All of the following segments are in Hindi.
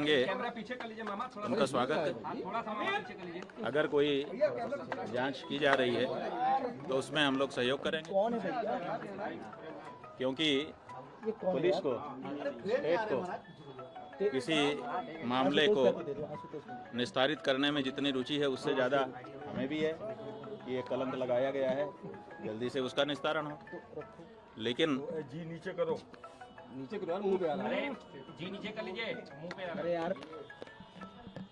पीछे कर लीजिए मामा, उनका स्वागत है। अगर कोई जांच की जा रही है तो उसमें हम लोग सहयोग करेंगे, क्योंकि पुलिस को, स्टेट को किसी मामले को निस्तारित करने में जितनी रुचि है उससे ज़्यादा हमें भी है कि ये कलंक लगाया गया है, जल्दी से उसका निस्तारण हो। लेकिन जी नीचे करो, नीचे करो यार, मुंह पे आ रहा है। जी नीचे कर लीजिए, मुंह पे आ रहा है। अरे यार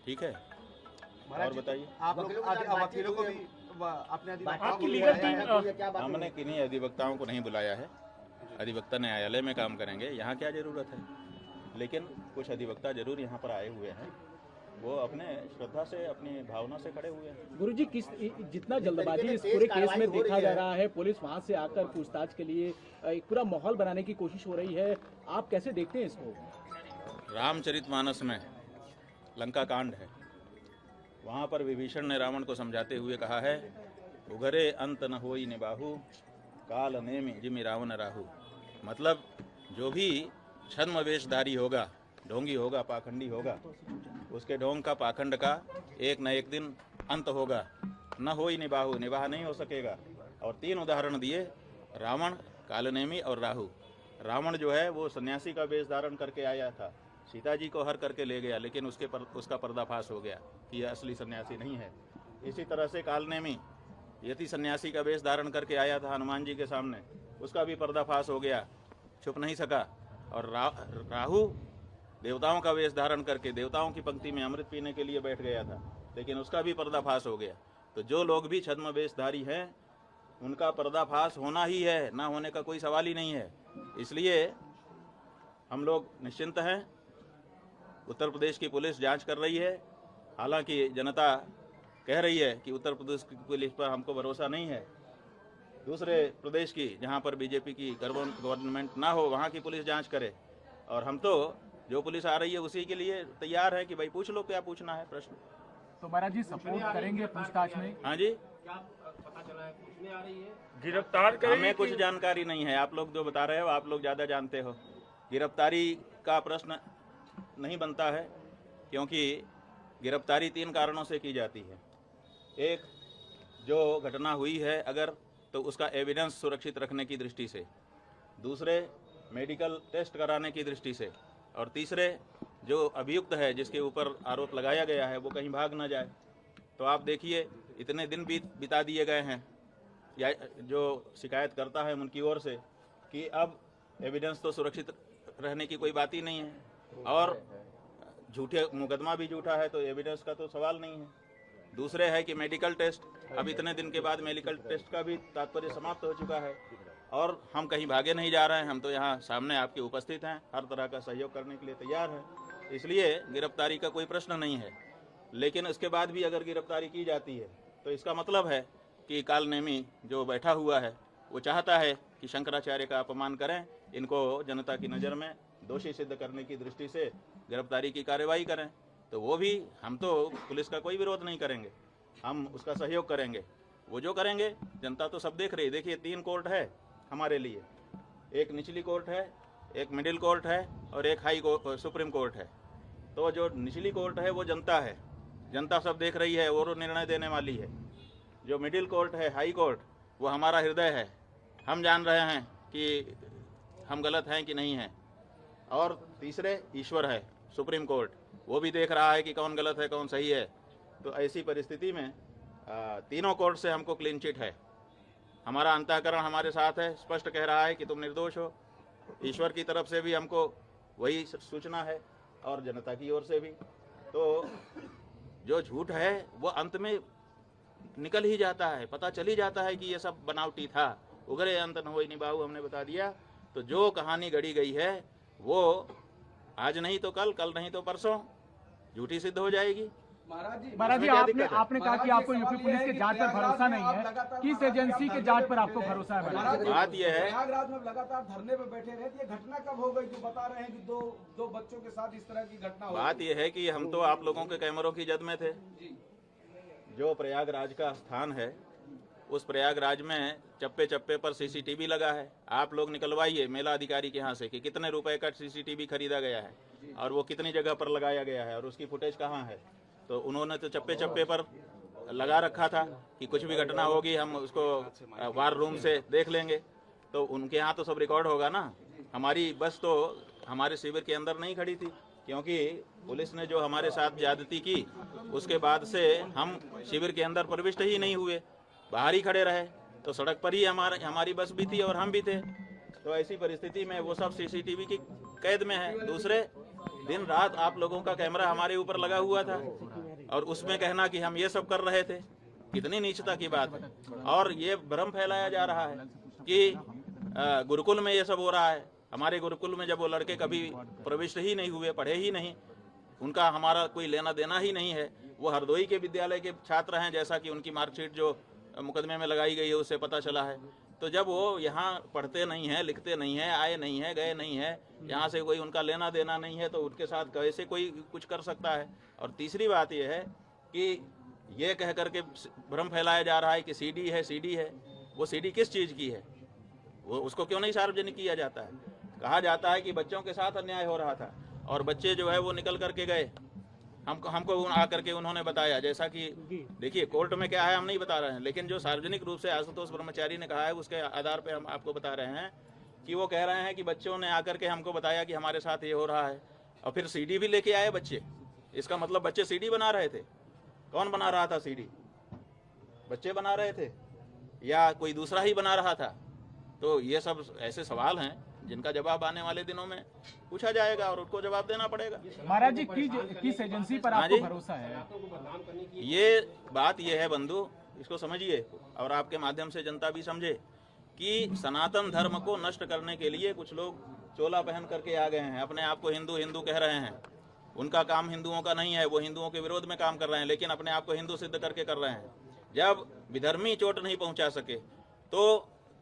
ठीक है, और बताइए। आप लोग वकीलों को भी अपने हमने किन्हीं अधिवक्ताओं को नहीं बुलाया है, अधिवक्ता न्यायालय में काम करेंगे, यहाँ क्या जरूरत है। लेकिन कुछ अधिवक्ता जरूर यहाँ पर आए हुए हैं, वो अपने श्रद्धा से, अपनी भावना से खड़े हुए हैं। गुरुजी, जितना जल्दबाजी इस पूरे केस में देखा जा रहा है, पुलिस वहां से आकर पूछताछ के लिए एक पूरा माहौल बनाने की कोशिश हो रही है, आप कैसे देखते हैं इसको? रामचरितमानस में लंका कांड है, वहाँ पर विभीषण ने रावण को समझाते हुए कहा है, उगरे अंत न होई निबाहु, काल नेमि जिमि रावण राहु। मतलब जो भी छद्म वेशधारी होगा, ढोंगी होगा, पाखंडी होगा, उसके ढोंग का, पाखंड का एक न एक दिन अंत होगा। न होई निबाहु, निबाह नहीं हो सकेगा। और 3 उदाहरण दिए, रावण, कालनेमी और राहु। रावण जो है वो सन्यासी का वेश धारण करके आया था, सीता जी को हर करके ले गया, लेकिन उसका पर्दाफाश हो गया कि यह असली सन्यासी नहीं है। इसी तरह से कालनेमी यति सन्यासी का वेश धारण करके आया था हनुमान जी के सामने, उसका भी पर्दाफाश हो गया, छुप नहीं सका। और राहु देवताओं का वेश धारण करके देवताओं की पंक्ति में अमृत पीने के लिए बैठ गया था, लेकिन उसका भी पर्दाफाश हो गया। तो जो लोग भी छद्म वेशधारी हैं उनका पर्दाफाश होना ही है, ना होने का कोई सवाल ही नहीं है। इसलिए हम लोग निश्चिंत हैं। उत्तर प्रदेश की पुलिस जांच कर रही है, हालांकि जनता कह रही है कि उत्तर प्रदेश की पुलिस पर हमको भरोसा नहीं है। दूसरे प्रदेश की, जहां पर बीजेपी की गवर्नमेंट ना हो, वहां की पुलिस जांच करे। और हम तो जो पुलिस आ रही है उसी के लिए तैयार है कि भाई पूछ लो क्या पूछना है प्रश्न। तो महाराज जी सपोर्ट करेंगे पूछताछ में? हाँ जी, क्या पता चला है, पूछने आ रही है? गिरफ्तार करेंगे? हमें कुछ जानकारी नहीं है, आप लोग जो बता रहे हो आप लोग ज़्यादा जानते हो। गिरफ्तारी का प्रश्न नहीं बनता है, क्योंकि गिरफ्तारी 3 कारणों से की जाती है। एक, जो घटना हुई है अगर, तो उसका एविडेंस सुरक्षित रखने की दृष्टि से। दूसरे, मेडिकल टेस्ट कराने की दृष्टि से। और तीसरे, जो अभियुक्त है जिसके ऊपर आरोप लगाया गया है वो कहीं भाग ना जाए। तो आप देखिए, इतने दिन बिता दिए गए हैं या जो शिकायत करता है उनकी ओर से कि अब एविडेंस तो सुरक्षित रहने की कोई बात ही नहीं है, और झूठे मुकदमा भी झूठा है तो एविडेंस का तो सवाल नहीं है। दूसरे है कि मेडिकल टेस्ट, अब इतने दिन के बाद मेडिकल टेस्ट का भी तात्पर्य समाप्त हो चुका है, और हम कहीं भागे नहीं जा रहे हैं, हम तो यहाँ सामने आपके उपस्थित हैं, हर तरह का सहयोग करने के लिए तैयार हैं। इसलिए गिरफ्तारी का कोई प्रश्न नहीं है। लेकिन इसके बाद भी अगर गिरफ्तारी की जाती है तो इसका मतलब है कि कालनेमी जो बैठा हुआ है वो चाहता है कि शंकराचार्य का अपमान करें, इनको जनता की नज़र में दोषी सिद्ध करने की दृष्टि से गिरफ्तारी की कार्रवाई करें। तो वो भी, हम तो पुलिस का कोई विरोध नहीं करेंगे, हम उसका सहयोग करेंगे। वो जो करेंगे जनता तो सब देख रही है। देखिए 3 कोर्ट है हमारे लिए, एक निचली कोर्ट है, एक मिडिल कोर्ट है और एक हाई कोर्ट, सुप्रीम कोर्ट है। तो जो निचली कोर्ट है वो जनता है, जनता सब देख रही है, वो निर्णय देने वाली है। जो मिडिल कोर्ट है, हाई कोर्ट, वो हमारा हृदय है, हम जान रहे हैं कि हम गलत हैं कि नहीं हैं। और तीसरे ईश्वर है, सुप्रीम कोर्ट, वो भी देख रहा है कि कौन गलत है कौन सही है। तो ऐसी परिस्थिति में तीनों कोर्ट से हमको क्लीन चिट है। हमारा अंतःकरण हमारे साथ है, स्पष्ट कह रहा है कि तुम निर्दोष हो। ईश्वर की तरफ से भी हमको वही सूचना है और जनता की ओर से भी। तो जो झूठ है वो अंत में निकल ही जाता है, पता चल ही जाता है कि ये सब बनावटी था। उगरे अंत न होई निबाहु हमने बता दिया। तो जो कहानी गढ़ी गई है वो आज नहीं तो कल, कल नहीं तो परसों झूठी सिद्ध हो जाएगी। महाराज जी, आपने कहा कि आपको यूपी पुलिस के जांच पर भरोसा नहीं है, किस एजेंसी के जांच पर आपको भरोसा है? बात यह है, प्रयागराज में लगातार धरने पे बैठे रहे, ये घटना कब हो गई जो बता रहे हैं कि दो बच्चों के साथ इस तरह की घटना हो? बात यह है कि हम तो आप लोगों के कैमरों की जद में थे। जो प्रयागराज का स्थान है, उस प्रयागराज में चप्पे चप्पे पर सीसीटीवी लगा है। आप लोग निकलवाइए मेला अधिकारी के यहाँ से कि कितने रुपए का सीसीटीवी खरीदा गया है। और वो कितनी जगह पर लगाया गया है और उसकी फुटेज कहाँ है। तो उन्होंने तो चप्पे चप्पे पर लगा रखा था कि कुछ भी घटना होगी हम उसको वार रूम से देख लेंगे। तो उनके यहाँ तो सब रिकॉर्ड होगा ना। हमारी बस तो हमारे शिविर के अंदर नहीं खड़ी थी, क्योंकि पुलिस ने जो हमारे साथ ज्यादती की उसके बाद से हम शिविर के अंदर प्रविष्ट ही नहीं हुए, बाहर ही खड़े रहे। तो सड़क पर ही हमारी बस भी थी और हम भी थे। तो ऐसी परिस्थिति में वो सब सीसीटीवी की कैद में है। दूसरे दिन रात आप लोगों का कैमरा हमारे ऊपर लगा हुआ था और उसमें कहना कि हम ये सब कर रहे थे, कितनी नीचता की बात है। और ये भ्रम फैलाया जा रहा है कि गुरुकुल में ये सब हो रहा है। हमारे गुरुकुल में जब वो लड़के कभी प्रविष्ट ही नहीं हुए, पढ़े ही नहीं, उनका हमारा कोई लेना देना ही नहीं है। वो हरदोई के विद्यालय के छात्र हैं, जैसा कि उनकी मार्कशीट जो मुकदमे में लगाई गई है उससे पता चला है। तो जब वो यहाँ पढ़ते नहीं हैं, लिखते नहीं हैं, आए नहीं है, गए नहीं है, यहाँ से कोई उनका लेना देना नहीं है, तो उनके साथ कैसे कोई कुछ कर सकता है। और तीसरी बात यह है कि ये कह करके भ्रम फैलाया जा रहा है कि सीडी है, सीडी है। वो सीडी किस चीज़ की है, वो उसको क्यों नहीं सार्वजनिक किया जाता है। कहा जाता है कि बच्चों के साथ अन्याय हो रहा था और बच्चे जो है वो निकल करके गए, हमको आकर के उन्होंने बताया। जैसा कि देखिए कोर्ट में क्या है हम नहीं बता रहे हैं, लेकिन जो सार्वजनिक रूप से आशुतोष ब्रह्मचारी ने कहा है उसके आधार पे हम आपको बता रहे हैं कि वो कह रहे हैं कि बच्चों ने आकर के हमको बताया कि हमारे साथ ये हो रहा है और फिर सीडी भी लेके आए बच्चे। इसका मतलब बच्चे सीडी बना रहे थे। कौन बना रहा था सीडी? बच्चे बना रहे थे या कोई दूसरा ही बना रहा था? तो ये सब ऐसे सवाल हैं जिनका जवाब आने वाले दिनों में पूछा जाएगा और उनको जवाब देना पड़ेगा। महाराज जी किस एजेंसी पर आपको भरोसा है? ये बात ये है बंधु, इसको समझिए और आपके माध्यम से जनता भी समझे कि सनातन धर्म को नष्ट करने के लिए कुछ लोग चोला पहन करके आ गए हैं, अपने आप को हिंदू हिंदू कह रहे हैं। उनका काम हिंदुओं का नहीं है, वो हिंदुओं के विरोध में काम कर रहे हैं, लेकिन अपने आप को हिंदू सिद्ध करके कर रहे हैं। जब विधर्मी चोट नहीं पहुंचा सके तो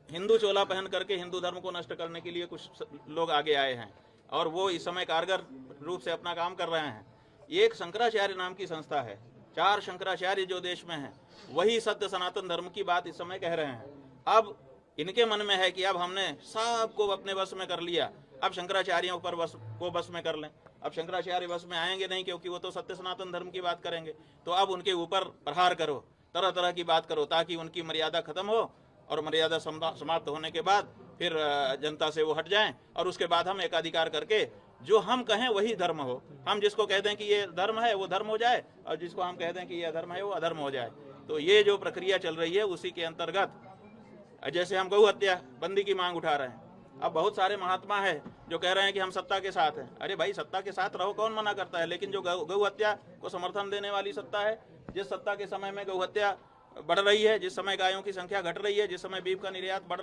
हिंदू चोला पहन करके हिंदू धर्म को नष्ट करने के लिए कुछ लोग आगे आए हैं और वो इस समय कारगर रूप से अपना काम कर रहे हैं। एक शंकराचार्य नाम की संस्था है, 4 शंकराचार्य जो देश में हैं, वही सत्य सनातन धर्म की बात इस समय कह रहे हैं। अब इनके मन में है कि अब हमने सबको अपने वश में कर लिया, अब शंकराचार्यों पर बस में कर लें। अब शंकराचार्य बस में आएंगे नहीं, क्योंकि वो तो सत्य सनातन धर्म की बात करेंगे। तो अब उनके ऊपर प्रहार करो, तरह तरह की बात करो, ताकि उनकी मर्यादा खत्म हो और मर्यादा समाप्त होने के बाद फिर जनता से वो हट जाएं और उसके बाद हम एकाधिकार करके जो हम कहें वही धर्म हो। हम जिसको कह दें कि ये धर्म है वो धर्म हो जाए और जिसको हम कह दें कि ये अधर्म है वो अधर्म हो जाए। तो ये जो प्रक्रिया चल रही है उसी के अंतर्गत जैसे हम गौ हत्या बंदी की मांग उठा रहे हैं। अब बहुत सारे महात्मा है जो कह रहे हैं कि हम सत्ता के साथ हैं। अरे भाई, सत्ता के साथ रहो, कौन मना करता है, लेकिन जो गौ हत्या को समर्थन देने वाली सत्ता है, जिस सत्ता के समय में गौ हत्या बढ़ रही है, जिस समय गायों की संख्या घट रही है, जिस समय बीफ का निर्यात बढ़